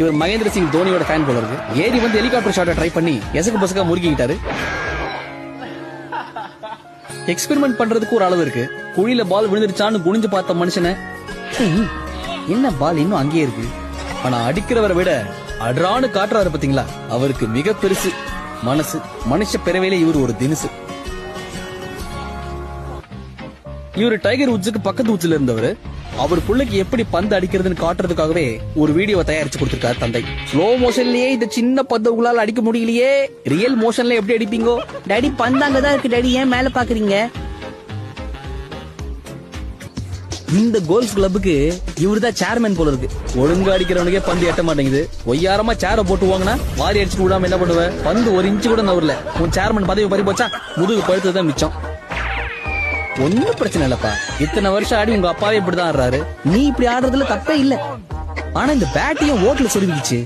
இவர் மகேந்திர சிங் தோனியோட ஃபேன் போல இருக்கு. ஏறி வந்து ஹெலிகாப்டர் ஷாட்டை ட்ரை பண்ணி எசக்கு பசக்கா முறுக்கிட்டாரு. எக்ஸ்பெரிமெண்ட் பண்றதுக்கு ஒரு அளவு இருக்கு. குழியில பால் விழுந்துருச்சான்னு குனிஞ்சு பார்த்த மனுஷனை என்ன பால் இன்னும் அங்கேயே இருக்கு. ஆனா அடிக்கிறவரை விட அட்ரான்னு காட்டுறாரு பாத்தீங்களா, அவருக்கு மிக பெருசு மனசு. மனுஷ பிறவையில இவர் ஒரு தினுசு. இவரு டைகர் உட்ஸுக்கு பக்கத்து உச்சில இருந்தவர். அவர் பிள்ளைக்கு எப்படி பந்து அடிக்கிறதுன்னு காட்டுறதுக்காகவே ஒரு வீடியோவை தயாரிச்சு கொடுத்திருக்காரு தந்தை. ஸ்லோ மோஷன்லயே இந்த சின்ன பந்து உங்களால அடிக்க முடியலையே, ரியல் மோஷன்ல எப்படி அடிப்பீங்கோ? டாடி பந்து அங்கதான் இருக்கு டாடி, ஏன் மேல பாக்குறீங்க? இந்த கோல்ஃப் கிளப்புக்கு இவருதான் சேர்மேன் போல இருக்கு. ஒழுங்கா அடிக்கிறவனுக்கே பந்து எட்ட மாட்டேங்குது. ஒய்யாரமா சேர போட்டு வாங்கினா வாரி அடிச்சுட்டு விடாம என்ன பண்ணுவேன்? பந்து ஒரு இன்ச்சு கூட நவரல. உன் சேர்மன் பதவி பறி போச்சா, முதுகு பழுத்ததுதான் மிச்சம். ஒன்னும் பிரச்சனை இல்லப்பா, இத்தனை வருஷம் ஆடி உங்க அப்பாவே இப்படிதான் ஆடுறாரு. நீ இப்படி ஆடுறதுல தப்பே இல்ல. ஆனா இந்த பேட்டையும் ஓட்டுல சொருவிக்கிச்சு.